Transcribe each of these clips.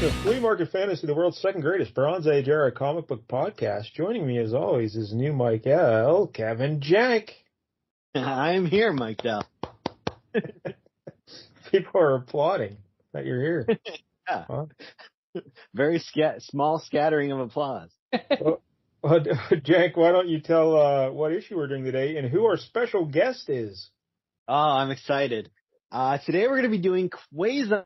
to Flea Market Fantasy, the world's second greatest Bronze Age era comic book podcast. Joining me, as always, is new Mike L, Kevin Jank. I'm here, Mike Dell. People are applauding that you're here. Yeah. Huh? Very small scattering of applause. Well, Jank, why don't you tell what issue we're doing today and who our special guest is? Oh, I'm excited. Today we're going to be doing Quasar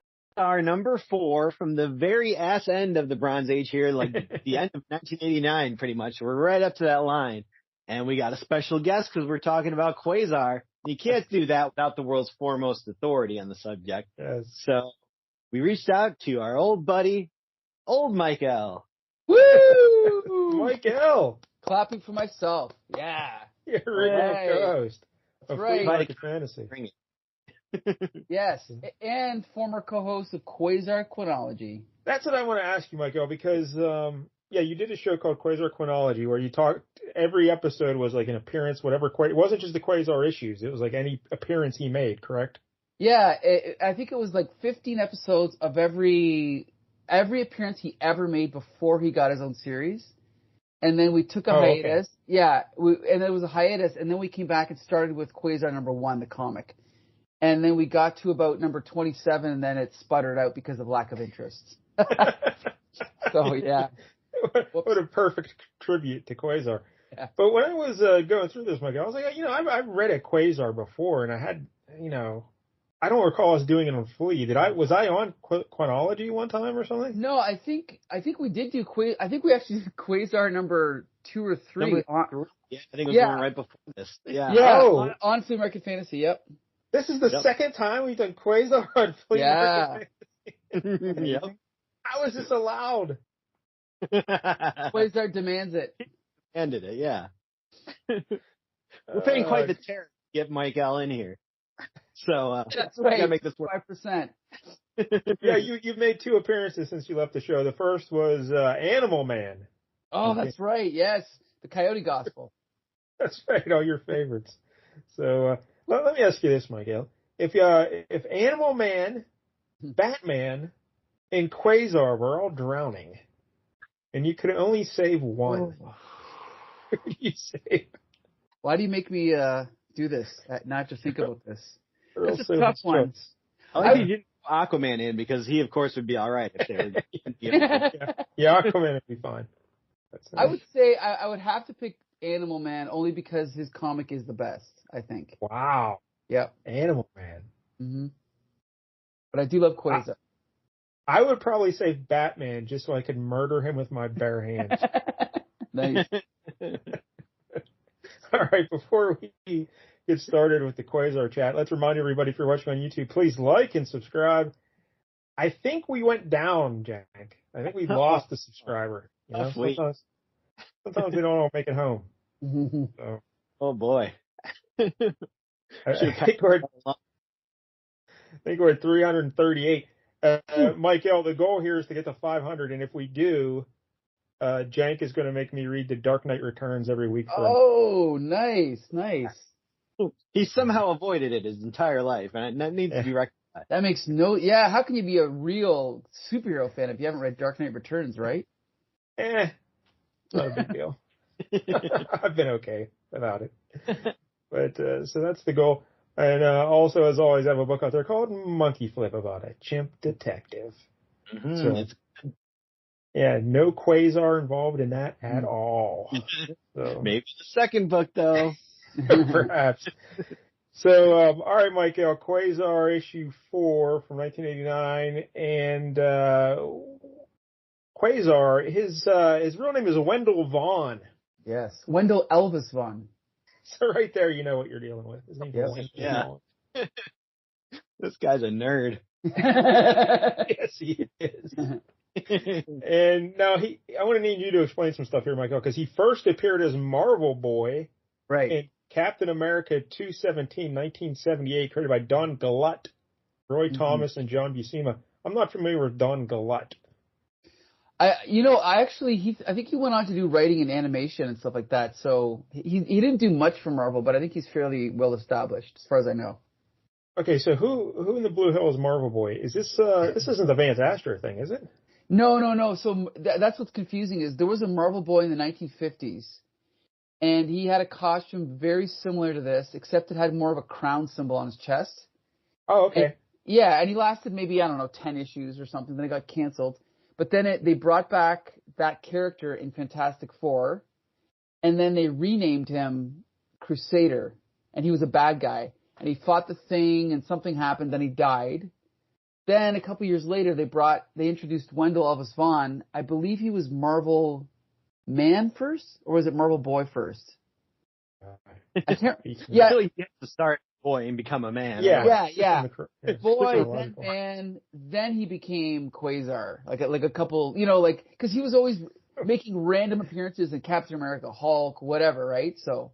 number 4 from the very ass end of the Bronze Age here, like the end of 1989, pretty much. We're right up to that line. And we got a special guest because we're talking about Quasar. You can't do that without the world's foremost authority on the subject. Yes. So we reached out to our old buddy, old Mike L. Woo! Mike L. Clapping for myself. Yeah. You're a regular Right. co-host of right. Flea Market Fantasy. Bring it. Yes. And former co-host of Quasar Chronology. That's what I want to ask you, Mike L, because, you did a show called Quasar Chronology where you talked, every episode was like an appearance, whatever, it wasn't just the Quasar issues, it was like any appearance he made, correct? Yeah, I think it was like 15 episodes of every appearance he ever made before he got his own series. And then we took a hiatus. Okay. Yeah, and it was a hiatus, and then we came back and started with Quasar number 1, the comic. And then we got to about number 27, and then it sputtered out because of lack of interest. So, yeah. What a perfect tribute to Quasar. Yeah. But when I was going through this, Mike, I was like, I've read a Quasar before, and I had, I don't recall us doing it on Flea. Was I on Chronology one time or something? No, I think we did do I think we actually did Quasar number 2 or 3. Yeah, I think it was one right before this. Yeah. Yeah. On Flea Market Fantasy, yep. This is the second time we've done Quasar on Flea Market Fantasy. Yep. How is this allowed? Quasar demands it. Ended it, yeah. We're paying quite the tariff to get Mike L in here. So that's right. Gotta make this work. 5%. Yeah, you've made 2 appearances since you left the show. The first was Animal Man. Oh, that's right. Yes, the Coyote Gospel. That's right. All your favorites. So let me ask you this, Miguel: if Animal Man, Batman, and Quasar were all drowning, and you could only save one, who do you save? Why do you make me do this? Not to think about this. That's a Earl tough one. I think you didn't put Aquaman in because he, of course, would be all right if they were. Yeah, Aquaman would be fine. I would say I would have to pick Animal Man only because his comic is the best, I think. Wow. Yep. Animal Man. Mm-hmm. But I do love Quasar. I would probably say Batman just so I could murder him with my bare hands. Nice. All right, before we get started with the Quasar chat, let's remind everybody, if you're watching on YouTube, please like and subscribe. I think we went down, Jack. I think we lost a subscriber. Sometimes they don't all make it home. So. Oh, boy. I think we're at 338. Mike L., the goal here is to get to 500, and if we do, Jank is going to make me read The Dark Knight Returns every week for him. Oh, nice. He somehow avoided it his entire life, and that needs to be recognized. That makes how can you be a real superhero fan if you haven't read Dark Knight Returns, right? Not a big deal. I've been okay without it. But, so that's the goal. And also, as always, I have a book out there called Monkey Flip about a chimp detective. Mm-hmm. So, no Quasar involved in that at all. So. Maybe the second book, though. Perhaps. So, all right, Michael, Quasar issue 4 from 1989, and Quasar, his real name is Wendell Vaughn. Yes, Wendell Elvis Vaughn. So right there, you know what you're dealing with. His name's Wendell Vaughn. This guy's a nerd. Yes, he is. And now I want to need you to explain some stuff here, Michael, because he first appeared as Marvel Boy, right, in Captain America 217, 1978, created by Don Glutt, Roy Thomas, and John Buscema. I'm not familiar with Don Glutt. I think he went on to do writing and animation and stuff like that. So he didn't do much for Marvel, but I think he's fairly well established as far as I know. Okay, so who in the Blue Hill is Marvel Boy? Is this isn't the Vance Astor thing, is it? No. So that's what's confusing is there was a Marvel boy in the 1950s, and he had a costume very similar to this, except it had more of a crown symbol on his chest. Oh, okay. And he lasted maybe, I don't know, 10 issues or something. Then it got canceled. But then they brought back that character in Fantastic Four, and then they renamed him Crusader, and he was a bad guy. And he fought the Thing, and something happened, then he died. Then a couple years later, they introduced Wendell Elvis Vaughn. I believe he was Marvel Man first, or was it Marvel Boy first? I can't. Yeah, Really, you have to start boy and become a man. Yeah. Boy, then man, then he became Quasar. Like a couple, because he was always making random appearances in Captain America, Hulk, whatever, right? So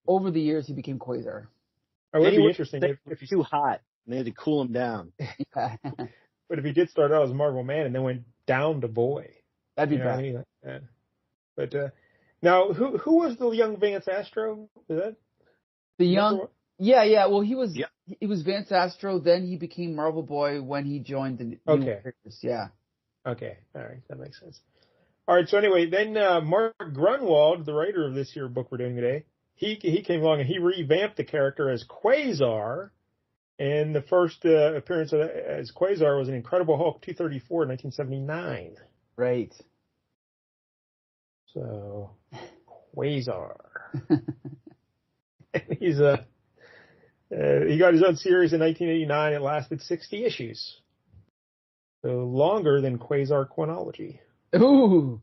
over the years, he became Quasar. It would be interesting if he's too hot. And they had to cool him down. Yeah. But if he did start out as Marvel Man and then went down to boy, that'd be bad. I mean? Yeah. But now, who was the young Vance Astro? Is that the young? Yeah. Well, he was Vance Astro. Then he became Marvel Boy when he joined the new characters. Yeah. Okay. All right. That makes sense. All right. So anyway, then Mark Grunwald, the writer of this here book we're doing today, he came along and he revamped the character as Quasar. And the first appearance as Quasar was in Incredible Hulk 234 in 1979. Right. So, Quasar. He's he got his own series in 1989. It lasted 60 issues. So longer than Quasar Chronology. Ooh.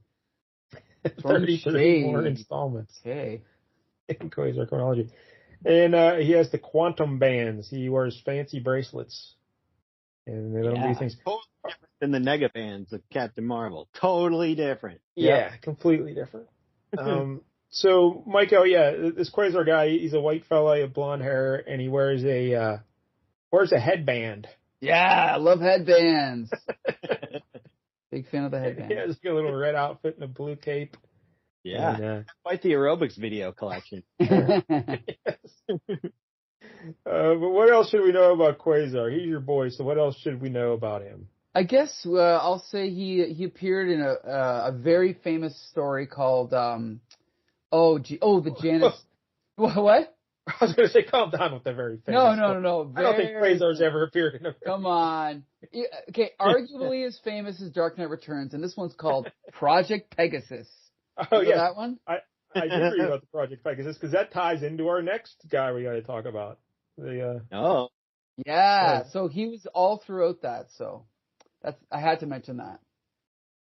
33 more installments. Okay. In Quasar Chronology. And he has the quantum bands. He wears fancy bracelets. And they don't do things. Totally different than the nega bands of Captain Marvel. Totally different. Yeah, completely different. So, Michael, this Quasar guy, he's a white fella, he has blonde hair, and he wears a headband. Yeah, I love headbands. Big fan of the headband. He has a little red outfit and a blue cape. Yeah, and, quite the aerobics video collection. Yes. But what else should we know about Quasar? He's your boy, so what else should we know about him? I guess I'll say he appeared in a very famous story called the Janus. What? I was going to say, calm down with the very famous. No. I don't think Quasar's ever appeared in a. Come on. Okay, arguably as famous as Dark Knight Returns, and this one's called Project Pegasus. Oh, yeah. That one? I did read about the Project Pegasus because that ties into our next guy we got to talk about. So he was all throughout that. So I had to mention that.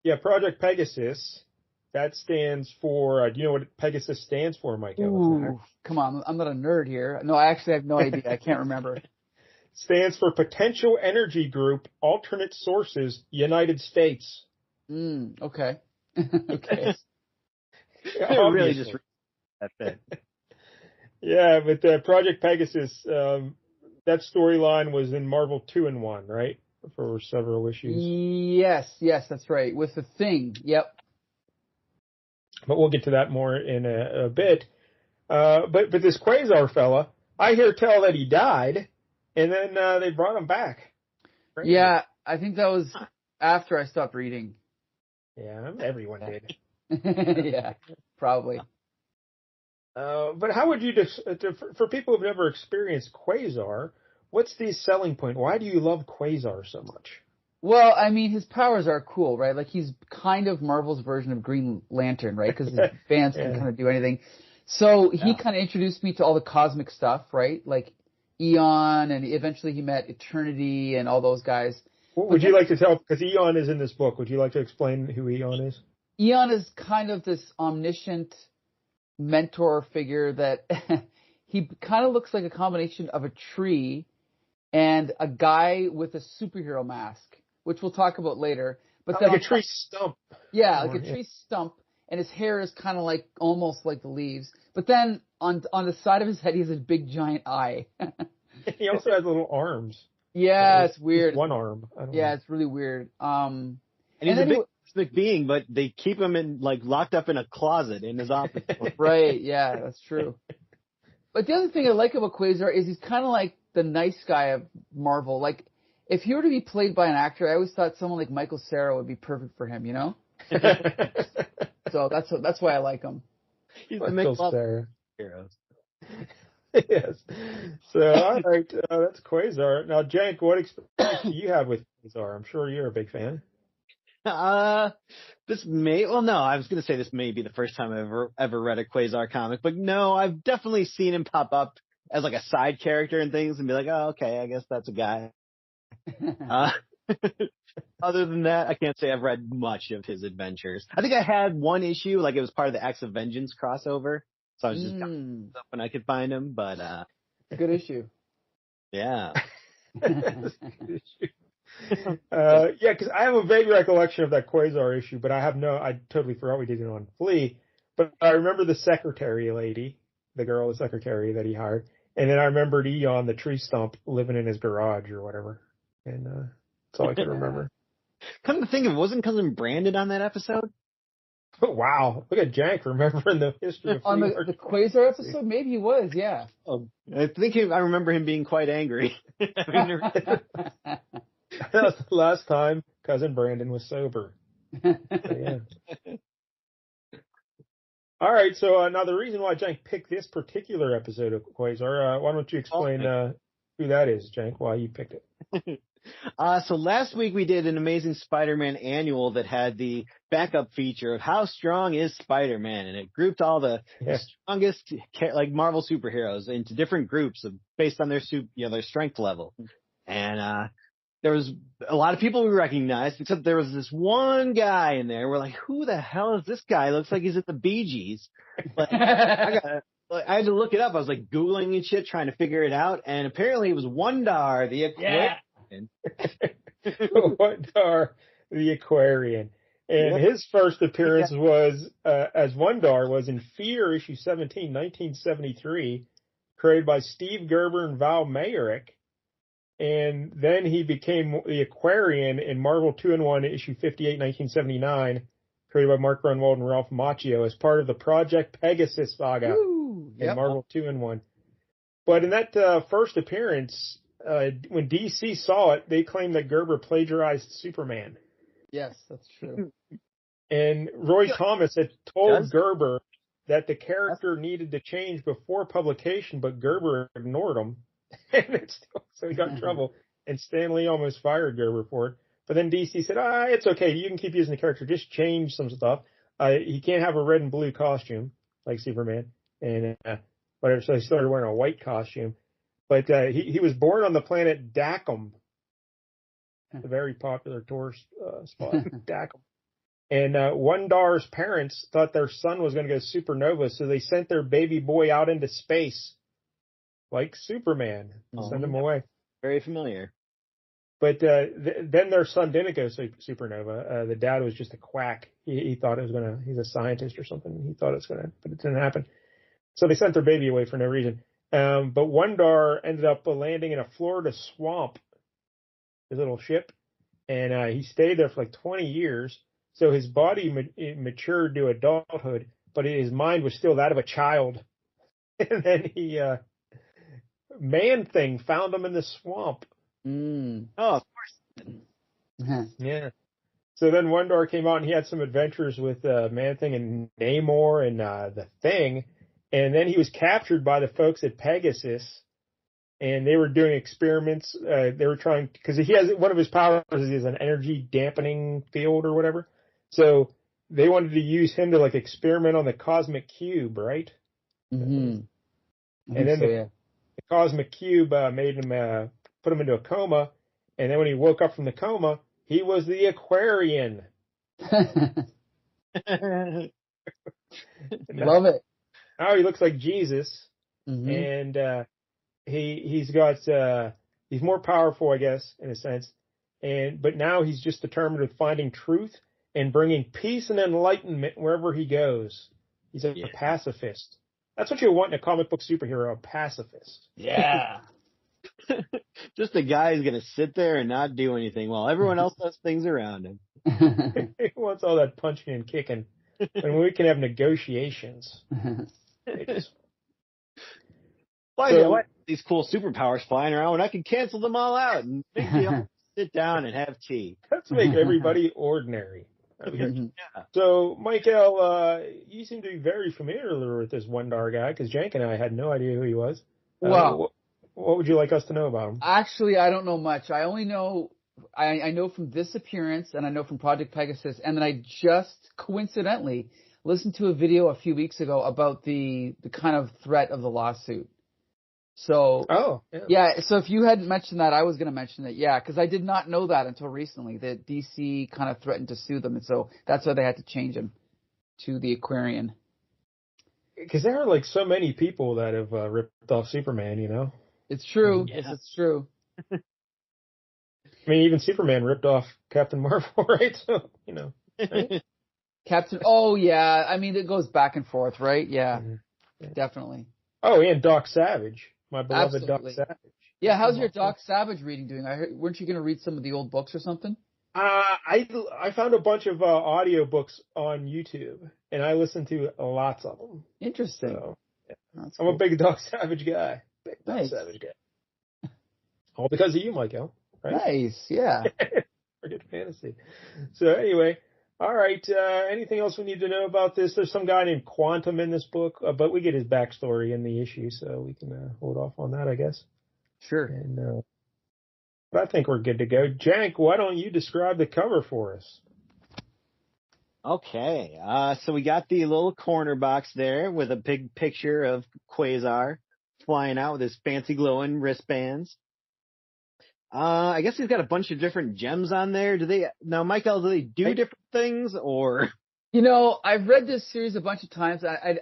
Yeah, Project Pegasus. That stands for. Do you know what Pegasus stands for, Mike? Ooh, come on, I'm not a nerd here. No, I actually have no idea. I can't remember. Stands for Potential Energy Group, Alternate Sources, United States. Okay. Okay. Really just that bit. Yeah, but Project Pegasus, that storyline was in Marvel 2-in-1, right? For several issues. Yes, that's right. With the Thing, yep. But we'll get to that more in a bit. But this Quasar fella, I hear tell that he died, and then they brought him back. Crazy. Yeah, I think that was after I stopped reading. Yeah, everyone did. Yeah, probably. But how would you, for people who've never experienced Quasar, what's the selling point? Why do you love Quasar so much? Well, I mean, his powers are cool, right? Like, he's kind of Marvel's version of Green Lantern, right? Because his fans can kind of do anything. So he kind of introduced me to all the cosmic stuff, right? Like Eon, and eventually he met Eternity and all those guys. Would you like to tell, because Eon is in this book, would you like to explain who Eon is? Eon is kind of this omniscient mentor figure that he kind of looks like a combination of a tree and a guy with a superhero mask, which we'll talk about later. But like a tree stump. Yeah, like a tree stump, and his hair is kind of like almost like the leaves. But then on the side of his head, he has a big giant eye. He also has little arms. Yeah, it's weird. One arm. Yeah, it's really weird. And he's a big cosmic being, but they keep him locked up in a closet in his office. Right, yeah, that's true. But the other thing I like about Quasar is he's kind of like the nice guy of Marvel. Like, if he were to be played by an actor, I always thought someone like Michael Cera would be perfect for him, you know? So that's why I like him. He's the Michael mix-up Cera. heroes. Yes. So, all right, that's Quasar. Now, Jank, what experience do you have with Quasar? I'm sure you're a big fan. No, I was going to say this may be the first time I've ever read a Quasar comic, but no, I've definitely seen him pop up as like a side character and things and be like, oh, okay, I guess that's a guy. Other than that, I can't say I've read much of his adventures. I think I had one issue, like it was part of the Acts of Vengeance crossover, so I was just when I could find him, but good issue. Yeah. Yeah, because I have a vague recollection of that Quasar issue, but I totally forgot we did it on Flea. But I remember the secretary lady, the girl, the secretary that he hired, and then I remembered Eon, the tree stump, living in his garage or whatever, and that's all I can remember. Come to think of it, wasn't Cousin Brandon on that episode? Oh, wow, look at Jank remembering the history of on the Quasar episode. Maybe he was, yeah. Oh, I remember him being quite angry. That was the last time Cousin Brandon was sober. So, yeah. All right, so now the reason why Jank picked this particular episode of Quasar, why don't you explain who that is, Jank, why you picked it? So last week we did an Amazing Spider-Man annual that had the backup feature of how strong is Spider-Man, and it grouped all the strongest like Marvel superheroes into different groups based on their their strength level. And there was a lot of people we recognized, except there was this one guy in there. We're like, who the hell is this guy? Looks like he's at the Bee Gees. Like, I had to look it up. I was like Googling and shit, trying to figure it out. And apparently it was Wundarr the Aquarian. Wundarr the Aquarian. And his first appearance was, as Wundarr, was in Fear issue 17, 1973, created by Steve Gerber and Val Mayerick. And then he became the Aquarian in Marvel 2-in-1 issue 58, 1979, created by Mark Grunwald and Ralph Macchio as part of the Project Pegasus saga in Marvel 2-in-1. But in that first appearance, when DC saw it, they claimed that Gerber plagiarized Superman. Yes, that's true. And Roy Thomas had told Gerber that the character needed to change before publication, but Gerber ignored him. And so he got in trouble, and Stan Lee almost fired Gerber for it. But then DC said, it's okay, you can keep using the character, just change some stuff. He can't have a red and blue costume like Superman, and whatever. So he started wearing a white costume. But he was born on the planet Dakum, a very popular tourist spot, Dakum. And Wundarr's parents thought their son was going to go supernova, so they sent their baby boy out into space, like Superman, and send him away. Very familiar. But then their son didn't go supernova. The dad was just a quack. He thought it was going to, he's a scientist or something. He thought it was going to, but it didn't happen. So they sent their baby away for no reason. But Wundarr ended up landing in a Florida swamp, his little ship, and he stayed there for like 20 years. So his body matured to adulthood, but his mind was still that of a child. And then Man-Thing found him in the swamp. Oh, of course. Yeah. So then Wundarr came out and he had some adventures with Man-Thing and Namor and the Thing. And then he was captured by the folks at Pegasus, and they were doing experiments. They were trying, because he has, one of his powers is an energy dampening field or whatever. So they wanted to use him to like experiment on the cosmic cube, right? Mm-hmm. And then the cosmic cube made him, put him into a coma. And then when he woke up from the coma, he was the Aquarian. Love it. Now he looks like Jesus, and he's more powerful, I guess, in a sense. But now he's just determined with finding truth and bringing peace and enlightenment wherever he goes. He's a pacifist. That's what you want in a comic book superhero, a pacifist. Yeah. Just a guy who's going to sit there and not do anything while everyone else does things around him. He wants all that punching and kicking. And we can have negotiations. Why these cool superpowers flying around when I can cancel them all out and make the Sit down and have tea. Let's make everybody ordinary. Okay. Yeah. So, Michael, you seem to be very familiar with this Wundarr guy, because Jank and I had no idea who he was. Wow. What would you like us to know about him? Actually, I don't know much. I only know, I know from this appearance, and I know from Project Pegasus, and then I just coincidentally listened to a video a few weeks ago about the kind of threat of the lawsuit. So, yeah, so if you hadn't mentioned that, I was going to mention it, yeah, because I did not know that until recently, that DC kind of threatened to sue them, and so that's why they had to change him to the Aquarian. Because there are like so many people that have ripped off Superman, you know? It's true. Yeah. Yes, it's true. I mean, even Superman ripped off Captain Marvel, right? So, you know. Right? Captain, oh yeah, I mean, it goes back and forth, right? Yeah, definitely. Oh, and Doc Savage. My beloved Absolutely. Doc Savage. Yeah, how's your Doc Savage reading doing? Weren't you going to read some of the old books or something? I found a bunch of audio books on YouTube, and I listened to lots of them. Interesting. So, yeah. I'm cool. A big Doc Savage guy. Big Doc Savage guy. All because of you, Michael. Right? Nice, yeah. Forget fantasy. So anyway, all right. Anything else we need to know about this? There's some guy named Quantum in this book, but we get his backstory in the issue, so we can hold off on that, I guess. Sure. And but I think we're good to go. Jank, why don't you describe the cover for us? Okay. So we got the little corner box there with a big picture of Quasar flying out with his fancy glowing wristbands. I guess he's got a bunch of different gems on there. Now, Michael, do they do different things or? You know, I've read this series a bunch of times. I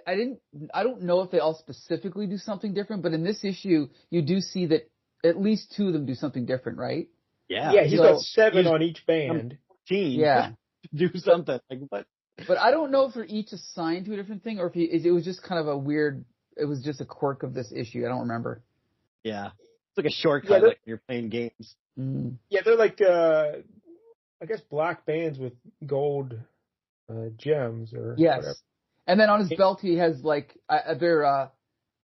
don't know if they all specifically do something different, but in this issue, you do see that at least two of them do something different, right? Yeah. Yeah, he's got 7 on each band. 14. Yeah. Do something. Like what? But I don't know if they're each assigned to a different thing or if it was just kind of it was just a quirk of this issue. I don't remember. Yeah. It's like a shortcut like when you're playing games. Mm. Yeah, they're like, I guess, black bands with gold gems or whatever. And then on his belt he has like they're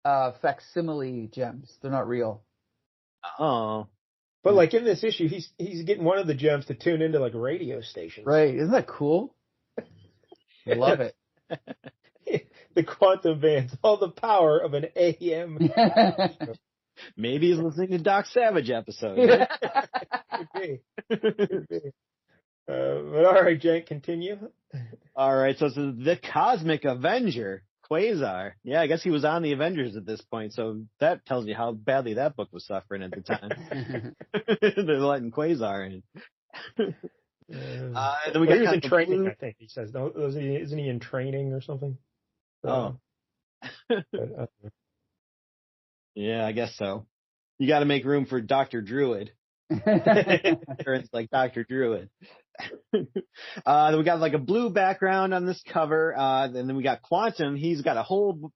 facsimile gems. They're not real. Oh. But like in this issue, he's getting one of the gems to tune into like radio stations. Right. Isn't that cool? I love it. The quantum bands, all the power of an AM. Maybe he's listening to Doc Savage episode. Could be. Could be. But all right, Jank, continue. All right, so it's the Cosmic Avenger, Quasar. Yeah, I guess he was on the Avengers at this point, so that tells you how badly that book was suffering at the time. They're letting Quasar in. Then we got he was in training, I think he says. Isn't he in training or something? Oh. Yeah, I guess so. You got to make room for Dr. Druid. It's like Dr. Druid. Then we got like a blue background on this cover. And then we got Quantum. He's got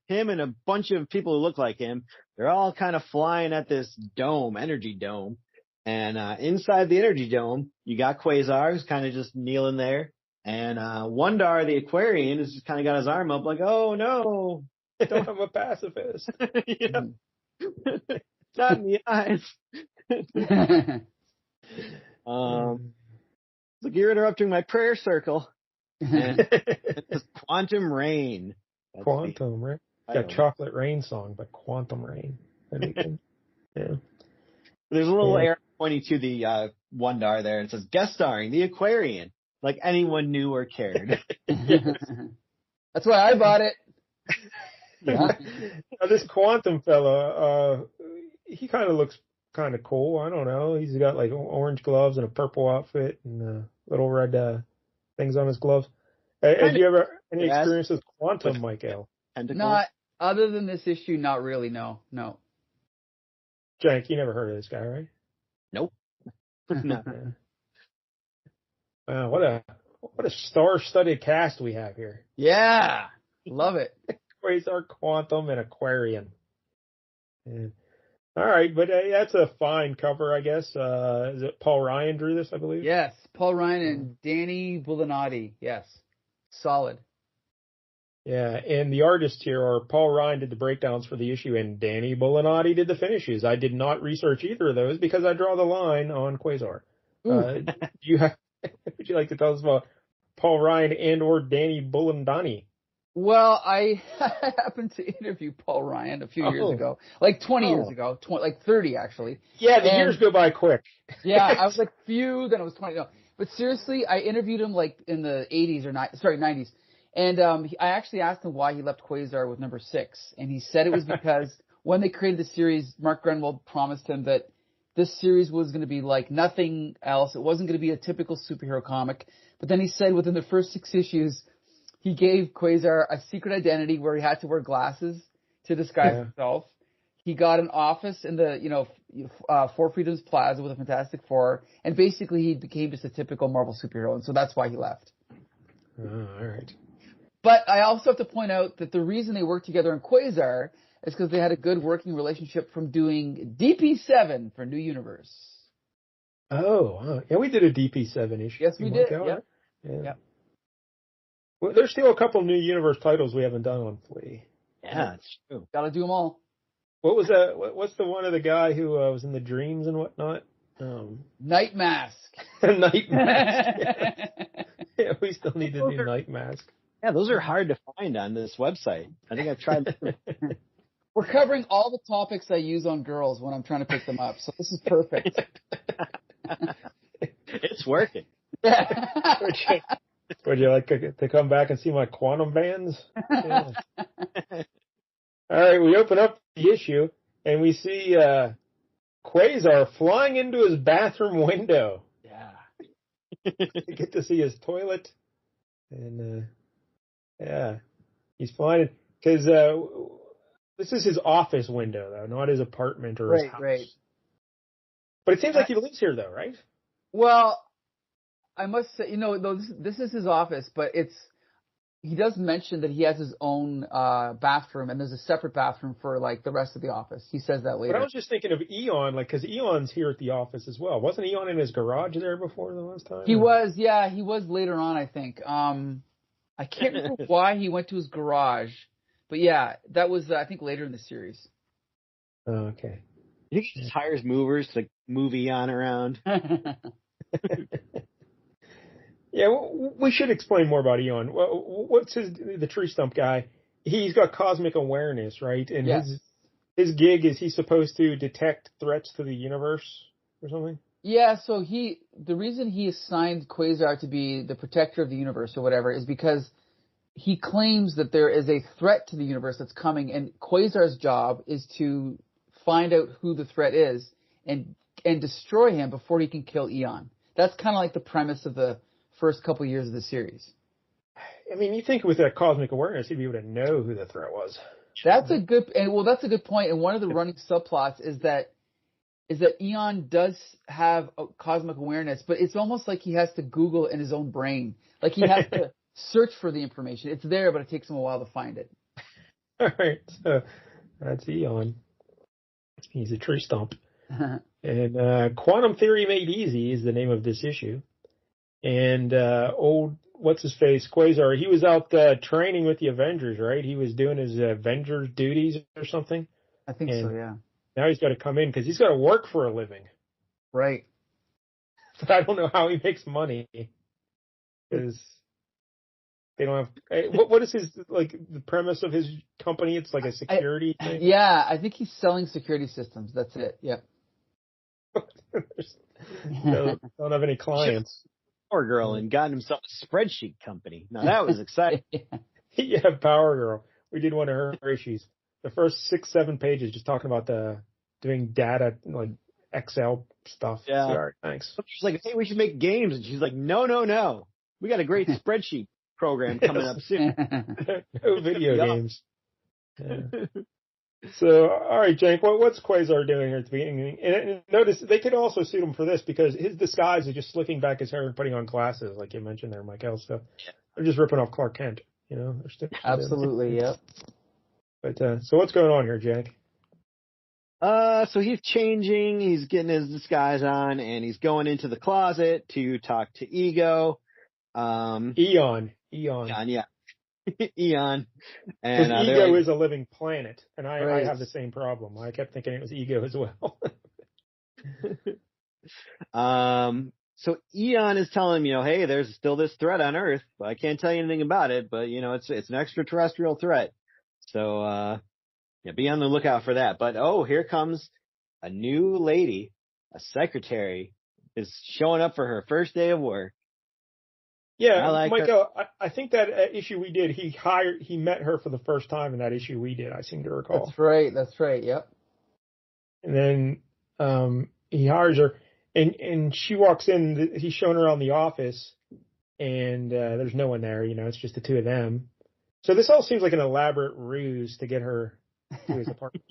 him and a bunch of people who look like him. They're all kind of flying at this dome, energy dome. And inside the energy dome, you got Quasar, who's kind of just kneeling there. And Wundarr the Aquarian has just kind of got his arm up like, oh no. Don't have a pacifist. Yeah. Not in the eyes. Look, you're interrupting my prayer circle. And it's Quantum Rain. That's Quantum Rain. Got Chocolate Rain song, but Quantum Rain. Yeah. There's a little arrow pointing to the Wundarr there. It says guest starring the Aquarian. Like anyone knew or cared. That's why I bought it. Yeah. This Quantum fella, he kind of looks kind of cool. I don't know. He's got like orange gloves and a purple outfit and little red things on his gloves. Have you ever any experience with Quantum, Michael? Not other than this issue. Not really. No. Jank, you never heard of this guy, right? Nope. No. Wow, what a star-studded cast we have here. Yeah, love it. Quasar, Quantum, and Aquarian. Yeah. All right, but that's a fine cover, I guess. Is it Paul Ryan drew this, I believe? Yes, Paul Ryan and Danny Bullinotti. Yes, solid. Yeah, and the artists here are Paul Ryan did the breakdowns for the issue, and Danny Bullinotti did the finishes. I did not research either of those because I draw the line on Quasar. Would you like to tell us about Paul Ryan and or Danny Bulandani? Well, I happened to interview Paul Ryan a few years ago, like 20 years ago, like 30 actually. Yeah, the years go by quick. Yeah, I was like few, then it was 20. No, but seriously, I interviewed him like in the 80s or 90s, and I actually asked him why he left Quasar with number 6, and he said it was because when they created the series, Mark Grenwald promised him that this series was going to be like nothing else. It wasn't going to be a typical superhero comic. But then he said within the first 6 issues, he gave Quasar a secret identity where he had to wear glasses to disguise himself. He got an office in the, Four Freedoms Plaza with the Fantastic Four, and basically he became just a typical Marvel superhero, and so that's why he left. Oh, all right. But I also have to point out that the reason they worked together in Quasar is because they had a good working relationship from doing DP7 for New Universe. Oh, yeah, we did a DP7 issue. Yes, we did. Yeah. Well, there's still a couple New Universe titles we haven't done on Flea. Yeah, that's true. Got to do them all. What was that? What's the one of the guy who was in the dreams and whatnot? Night Mask. Night Mask. Yeah, we still need to do Night Mask. Yeah, those are hard to find on this website. I think I've tried. We're covering all the topics I use on girls when I'm trying to pick them up, so this is perfect. It's working. Would you like to come back and see my quantum bands? Yeah. All right, we open up the issue, and we see Quasar flying into his bathroom window. Yeah. You get to see his toilet, and he's flying, because this is his office window, though, not his apartment or his house. Right. But it seems like he lives here, though, right? Well, I must say, this is his office, but he does mention that he has his own bathroom, and there's a separate bathroom for like the rest of the office. He says that later. But I was just thinking of Eon, because Eon's here at the office as well. Wasn't Eon in his garage there before the last time? He was, yeah. He was later on, I think. I can't remember why he went to his garage, but yeah, that was I think later in the series. Oh, okay. You think he just hires movers to move Eon around? Yeah, we should explain more about Eon. What's the tree stump guy? He's got cosmic awareness, right? And his gig is he's supposed to detect threats to the universe or something? Yeah, so the reason he assigned Quasar to be the protector of the universe or whatever is because he claims that there is a threat to the universe that's coming, and Quasar's job is to find out who the threat is and destroy him before he can kill Eon. That's kind of like the premise of the first couple years of the series. I mean, you think with that cosmic awareness, he'd be able to know who the threat was. That's a good point. And one of the running subplots is that Eon does have a cosmic awareness, but it's almost like he has to Google in his own brain. Like he has to search for the information. It's there, but it takes him a while to find it. All right, so that's Eon. He's a tree stump. And Quantum Theory Made Easy is the name of this issue. And what's-his-face, Quasar, he was out training with the Avengers, right? He was doing his Avengers duties or something. I think so, yeah. Now he's got to come in because he's got to work for a living. Right. But I don't know how he makes money because they don't have. What is the premise of his company? It's like a security thing. Yeah, I think he's selling security systems. That's it. Yeah. Don't have any clients. Power Girl and gotten himself a spreadsheet company. Now that was exciting. Yeah, Power Girl. We did one of her issues. The first 6-7 pages just talking about doing data, like Excel stuff. Yeah. So, all right, thanks. She's like, hey, we should make games. And she's like, no. We got a great spreadsheet program coming up soon. No video games. Yeah. So, all right, Jank, what's Quasar doing here at the beginning? And notice, they could also suit him for this because his disguise is just slicking back his hair and putting on glasses, like you mentioned there, Michael. So they're just ripping off Clark Kent, Absolutely, yep. But, so what's going on here, Jank? So he's changing, he's getting his disguise on, and he's going into the closet to talk to Ego. Eon, yeah. Eon. And Ego is a living planet, and I have the same problem. I kept thinking it was Ego as well. So Eon is telling him, hey, there's still this threat on Earth, but I can't tell you anything about it, but it's an extraterrestrial threat. So, be on the lookout for that. But here comes a new lady, a secretary, is showing up for her first day of work. Yeah, Michael, I think that issue we did, he met her for the first time in that issue we did, I seem to recall. That's right, yep. And then he hires her, and she walks in, he's showing her around the office, and there's no one there, it's just the two of them. So this all seems like an elaborate ruse to get her to his apartment.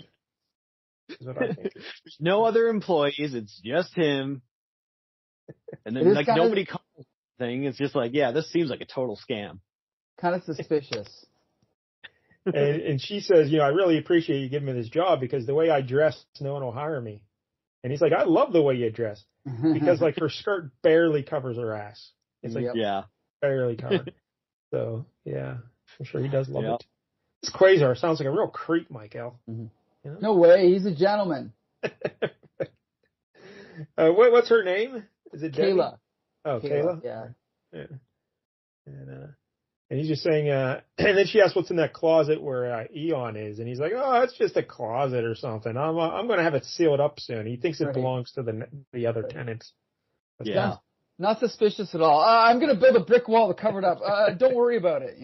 Is what I think. There's no other employees, it's just him. And then nobody calls thing. It's just like, this seems like a total scam. Kind of suspicious. and she says, I really appreciate you giving me this job because the way I dress, no one will hire me. And he's like, I love the way you dress because like her skirt barely covers her ass. It's like barely covered. So I'm sure he does love it. This Quasar sounds like a real creep, Michael. Mm-hmm. No way, he's a gentleman. What's her name? Is it Kayla? Debbie? Oh, Kayla? Yeah. And he's just saying, and then she asks what's in that closet where Eon is, and he's like, oh, it's just a closet or something. I'm going to have it sealed up soon. He thinks it belongs to the other tenants. That's not suspicious at all. I'm going to build a brick wall to cover it up. Don't worry about it,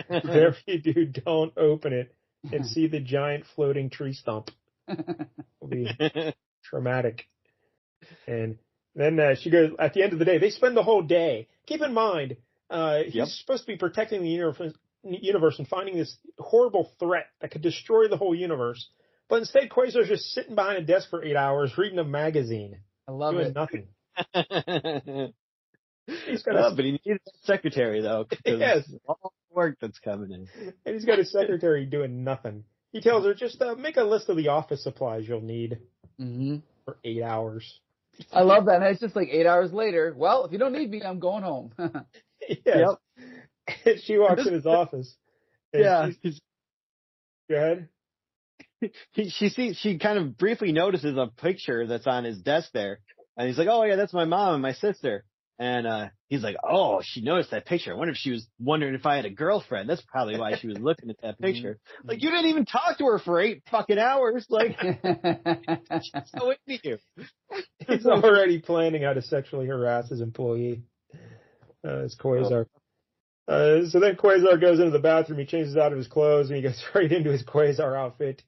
Whatever you do, don't open it and see the giant floating tree stump. It'll be traumatic. And then she goes, at the end of the day, they spend the whole day. Keep in mind, he's supposed to be protecting the universe and finding this horrible threat that could destroy the whole universe. But instead, Quasar's just sitting behind a desk for 8 hours reading a magazine. I love doing it. Nothing. But he needs a secretary, though, because all the work that's coming in. And he's got a secretary doing nothing. He tells her, just make a list of the office supplies you'll need for 8 hours. I love that. And it's just like 8 hours later. Well, if you don't need me, I'm going home. Yes. And she walks in his office. Go ahead. She kind of briefly notices a picture that's on his desk there. And he's like, oh, yeah, that's my mom and my sister. And he's like, oh, she noticed that picture. I wonder if she was wondering if I had a girlfriend. That's probably why she was looking at that picture. Like, you didn't even talk to her for 8 fucking hours. Like, she's so into you. He's already planning how to sexually harass his employee. It's Quasar. So then Quasar goes into the bathroom. He changes out of his clothes and he goes right into his Quasar outfit.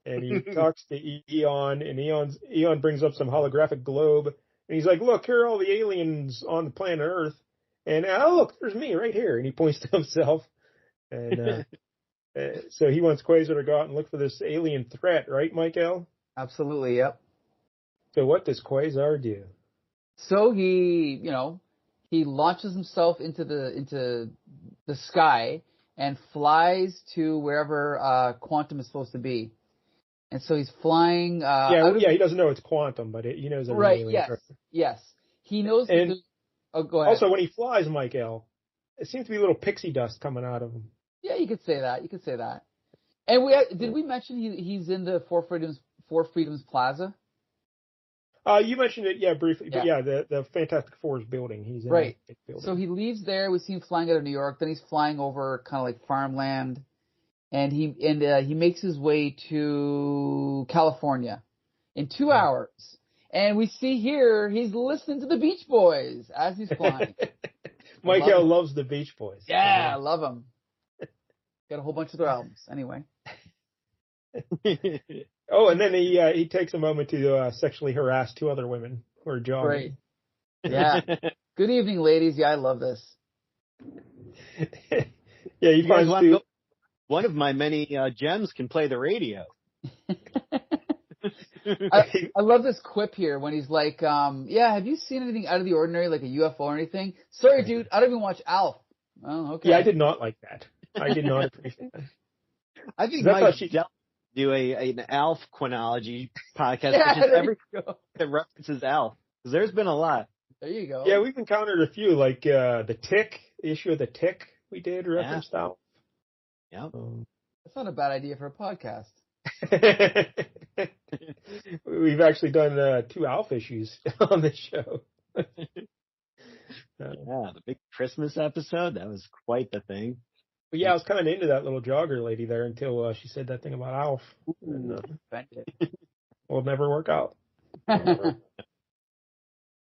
And he talks to Eon, and Eon brings up some holographic globe. And he's like, look, here are all the aliens on the planet Earth. And, look, there's me right here. And he points to himself. And so he wants Quasar to go out and look for this alien threat, right, Michael? Absolutely, yep. So what does Quasar do? So he launches himself into the sky and flies to wherever Quantum is supposed to be. And so he's flying. He doesn't know it's Quantum, but he knows it's right. alien. Yes. He knows. And go ahead. Also, when he flies, Michael, it seems to be little pixie dust coming out of him. Yeah, you could say that. And did we mention he's in the Four Freedoms Plaza? You mentioned it, briefly. But the Fantastic Four's building. He's in right. that building. So he leaves there. We see him flying out of New York. Then he's flying over kind of like farmland. And he makes his way to California in 2 hours. And we see here he's listening to the Beach Boys as he's flying. Michael loves the Beach Boys. Yeah, I love them. Got a whole bunch of their albums. Anyway. And then he takes a moment to sexually harass 2 other women who are jogging. Right. Yeah. Good evening, ladies. Yeah, I love this. You guys want to. One of my many gems can play the radio. I love this quip here when he's like, have you seen anything out of the ordinary, like a UFO or anything? Sorry, dude, I don't even watch Alf. Oh, okay. Yeah, I did not like that. I did not appreciate that. I think Mike should do an Alf chronology podcast, which is every that references Alf. Because there's been a lot. There you go. Yeah, we've encountered a few, like the issue of the Tick we did referenced Alf. Yeah. That's not a bad idea for a podcast. We've actually done 2 Alf issues on this show. Yeah, the big Christmas episode, that was quite the thing. But yeah, I was kind of into that little jogger lady there until she said that thing about Alf. And, will never work out. And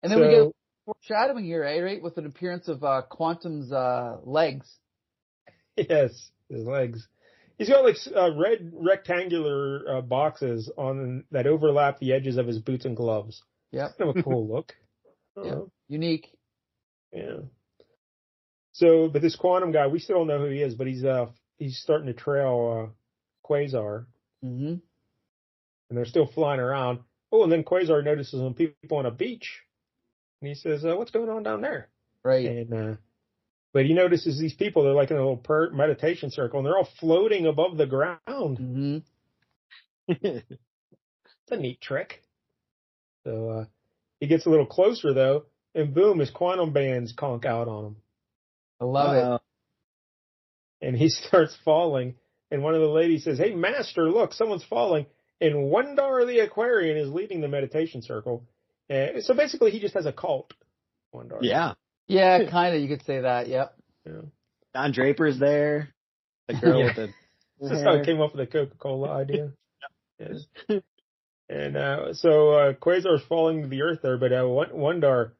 then we get foreshadowing here, right? With an appearance of Quantum's legs. Yes, his legs. He's got like red rectangular boxes on that overlap the edges of his boots and gloves. Yep. Kind of a cool look. Yeah. Unique. Yeah. So, but this Quantum guy, we still don't know who he is, but he's starting to trail Quasar. Mm-hmm. And they're still flying around. Oh, and then Quasar notices some people on a beach. And he says, what's going on down there? Right. And but he notices these people, they're like in a little meditation circle, and they're all floating above the ground. Mm-hmm. It's a neat trick. So he gets a little closer, though, and boom, his quantum bands conk out on him. I love it. And he starts falling, and one of the ladies says, hey, master, look, someone's falling. And Wundarr the Aquarian is leading the meditation circle. So basically, he just has a cult, Wundarr. Yeah. Yeah, kind of. You could say that. Yep. Yeah. Don Draper's there. The girl with the. This is how I came up with the Coca-Cola idea. Yes. And so Quasar's falling to the earth there, but Wundarr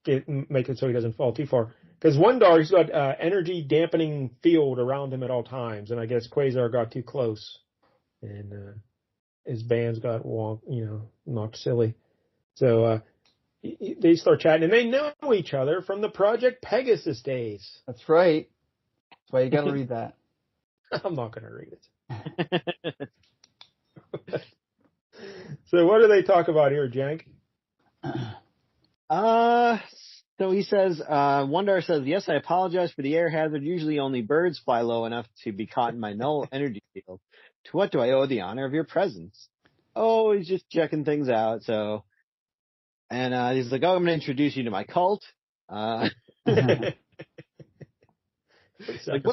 make it so he doesn't fall too far. Because Wundarr's got energy dampening field around him at all times, and I guess Quasar got too close, and his bands got knocked silly. So they start chatting, and they know each other from the Project Pegasus days. That's right. That's why you got to read that. I'm not going to read it. So what do they talk about here, Jank? So he says, Wundarr says, yes, I apologize for the air hazard. Usually only birds fly low enough to be caught in my null energy field. To what do I owe the honor of your presence? Oh, he's just checking things out, so. And he's like, oh, I'm going to introduce you to my cult. Like, what's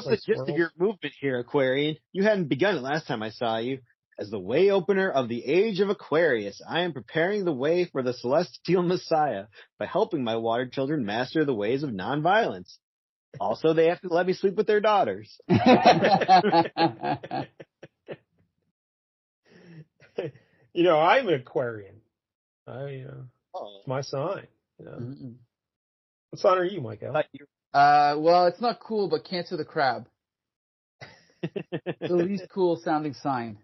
the gist of your movement here, Aquarian? You hadn't begun it last time I saw you. As the way opener of the age of Aquarius, I am preparing the way for the celestial Messiah by helping my water children master the ways of nonviolence. Also, they have to let me sleep with their daughters. I'm an Aquarian. It's my sign. What sign are you, Michael? Well, it's not cool, but Cancer the Crab. The least cool sounding sign.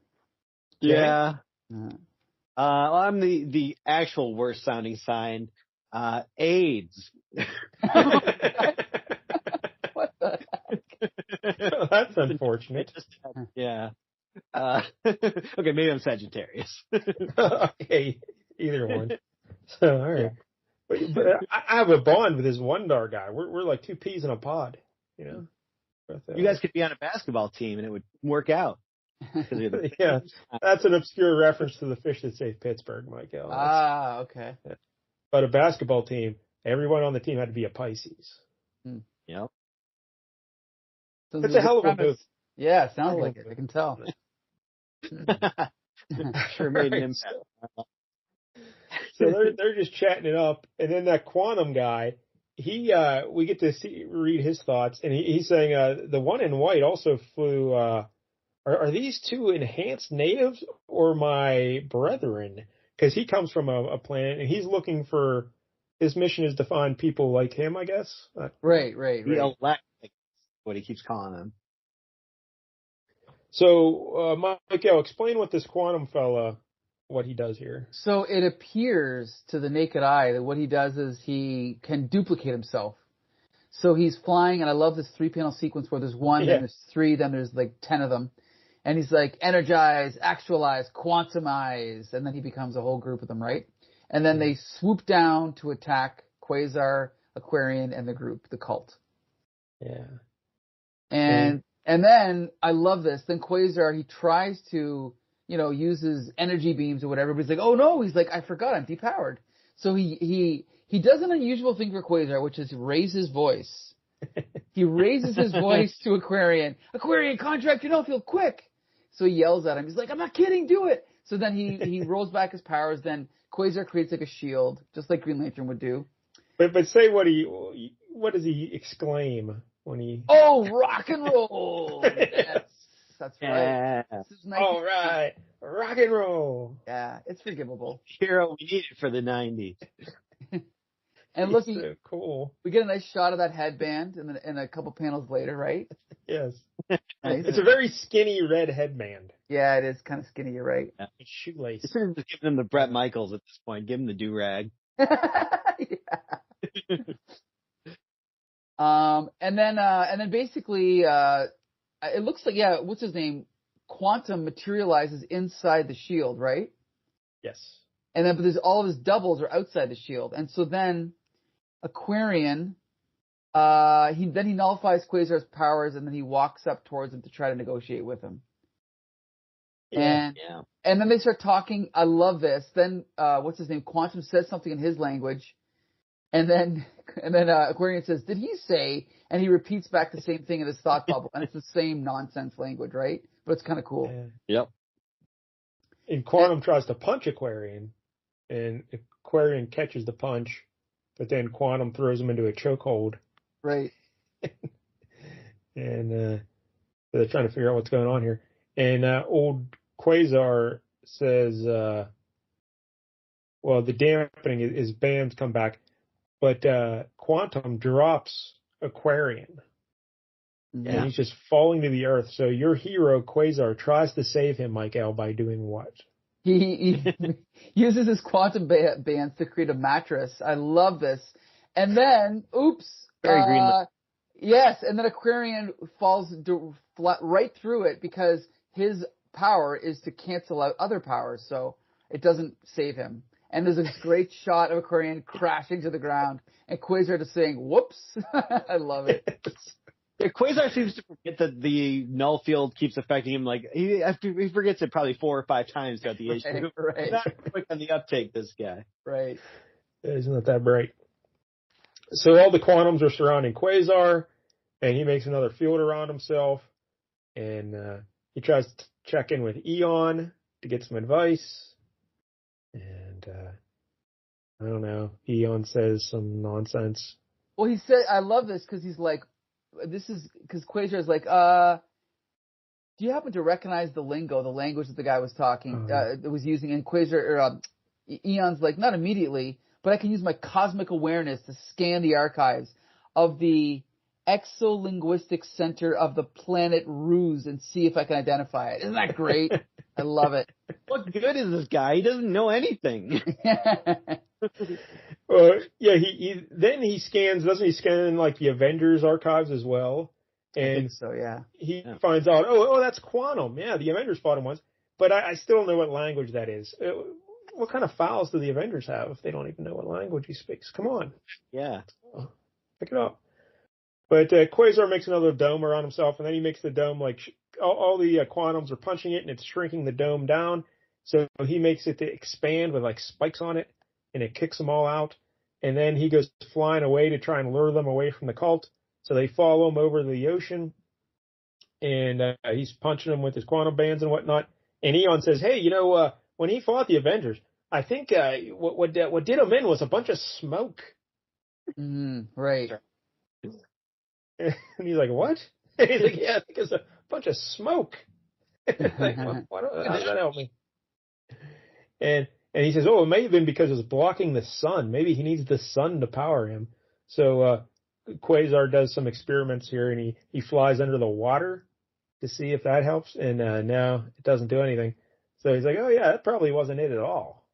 Yeah. I'm the actual worst sounding sign. AIDS. What the heck? Well, that's unfortunate. Yeah. Okay, maybe I'm Sagittarius. Okay, either one. So, all right. But I have a bond with this Wundarr guy. We're like two peas in a pod, You guys could be on a basketball team and it would work out. Yeah, that's an obscure reference to the fish that saved Pittsburgh, Michael. Okay. Yeah. But a basketball team, everyone on the team had to be a Pisces. Yep. It's a hell of a move. Yeah, sounds like it. I can tell. Sure made an impact. So they're just chatting it up, and then that Quantum guy, we get to read his thoughts, and he's saying the one in white also flew. Are these two enhanced natives or my brethren? Because he comes from a planet, and he's looking for. His mission is to find people like him, I guess. Right. The electric, what he keeps calling them. So, Michael, explain what this Quantum fella, what he does here. So it appears to the naked eye that what he does is he can duplicate himself. So he's flying, and I love this 3-panel sequence where there's one, then there's 3, then there's like 10 of them. And he's like, energize, actualize, quantumize, and then he becomes a whole group of them, right? And then they swoop down to attack Quasar, Aquarian, and the group, the cult. Yeah. And then, I love this, then Quasar, he tries to, use his energy beams or whatever, but he's like, oh no, he's like, I forgot, I'm depowered. So he does an unusual thing for Quasar, which is raise his voice. He raises his voice to Aquarian. Aquarian, contract your field, quick! So he yells at him. He's like, I'm not kidding, do it! So then he rolls back his powers. Then Quasar creates like a shield, just like Green Lantern would do. But say what does he exclaim when he? Oh, rock and roll! Yes, that's right. This is All right, rock and roll. Yeah, it's forgivable. Hero we needed for the 90s. And look, so cool. We get a nice shot of that headband, and a couple panels later, right? Yes. Nice. It's a very skinny red headband. Yeah, it is kind of skinny. You're right. Yeah. Shoelace. Just give them the Bret Michaels at this point. Give him the do-rag. Yeah. And then basically, it looks like, what's his name? Quantum materializes inside the shield, right? Yes. And then, but there's all of his doubles are outside the shield, and so then Aquarian, he nullifies Quasar's powers, and then he walks up towards him to try to negotiate with him. Yeah. And then they start talking. I love this. Then what's his name? Quantum says something in his language, and then Aquarian says, "Did he say?" And he repeats back the same thing in his thought bubble, and it's the same nonsense language, right? But it's kind of cool. Yeah. Yep. And Quantum tries to punch Aquarian, and Aquarian catches the punch, but then Quantum throws him into a chokehold. Right. And they're trying to figure out what's going on here. And old Quasar says, well, the dampening is bands come back, but Quantum drops Aquarian. Yeah. And he's just falling to the earth. So your hero, Quasar, tries to save him, Michael, by doing what? He uses his quantum bands to create a mattress. I love this. And then, oops. Very greenlit. Yes, and then Aquarian falls right through it because his power is to cancel out other powers, so it doesn't save him. And there's a great shot of Aquarian crashing to the ground, and Quasar just saying, whoops. I love it. Yeah, Quasar seems to forget that the null field keeps affecting him. Like he forgets it probably 4 or 5 times throughout the issue. Right. He's not quick on the uptake, this guy. Right. He's not that bright. So all the Quantums are surrounding Quasar, and he makes another field around himself, and he tries to check in with Eon to get some advice, and I don't know. Eon says some nonsense. Well, he said, I love this because he's like, because Quasar is like, do you happen to recognize the lingo, the language that the guy was was using? And Quasar, Eon's like, not immediately, but I can use my cosmic awareness to scan the archives of the Exolinguistic Center of the planet Ruse and see if I can identify it. Isn't that great? I love it. What good is this guy? He doesn't know anything. Yeah, he scans, doesn't he scan like the Avengers archives as well? And I think so, yeah. He finds out, oh, that's Quantum. Yeah, the Avengers fought him once. But I still don't know what language that is. What kind of files do the Avengers have if they don't even know what language he speaks? Come on. Yeah. Pick it up. But Quasar makes another dome around himself, and then he makes the dome like all the Quantums are punching it, and it's shrinking the dome down. So he makes it to expand with like spikes on it, and it kicks them all out. And then he goes flying away to try and lure them away from the cult. So they follow him over the ocean, and he's punching them with his quantum bands and whatnot. And Eon says, "Hey, when he fought the Avengers, I think what did him in was a bunch of smoke." Right. And he's like, "What?" And he's like, "Yeah, I think it's a bunch of smoke." Like, how does that help me? And he says, "Oh, it may have been because it's blocking the sun. Maybe he needs the sun to power him." So Quasar does some experiments here, and he flies under the water to see if that helps. And no, it doesn't do anything. So he's like, "Oh yeah, that probably wasn't it at all."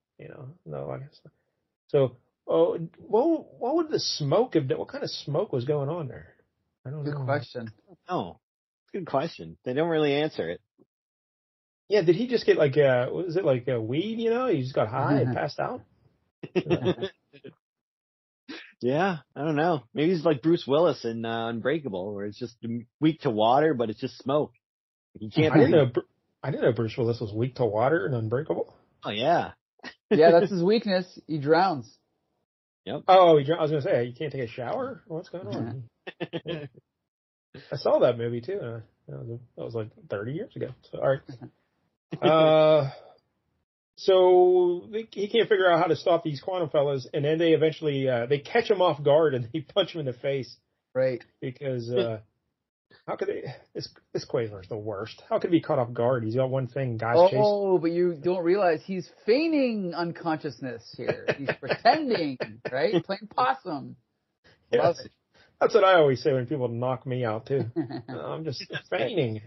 No, I guess. So, what would the smoke have done? What kind of smoke was going on there? I don't know. Good question. Oh, good question. They don't really answer it. Yeah, did he just get like was it like a weed? He just got high and passed out. Yeah, I don't know. Maybe he's like Bruce Willis in Unbreakable, where it's just weak to water, but it's just smoke. You can't. I didn't know Bruce Willis was weak to water in Unbreakable. Oh yeah. Yeah, that's his weakness. He drowns. Yep. Oh, I was gonna say you can't take a shower. What's going on? Yeah. I saw that movie too. That was like 30 years ago. So all right. So he can't figure out how to stop these quantum fellas, and then they eventually they catch him off guard and they punch him in the face. Right. Because how could they? This Quasar's the worst. How could he be caught off guard? He's got one thing, guys chase. Oh, but you don't realize he's feigning unconsciousness here. He's pretending, right? Playing possum. Love it. That's what I always say when people knock me out too. I'm just feigning.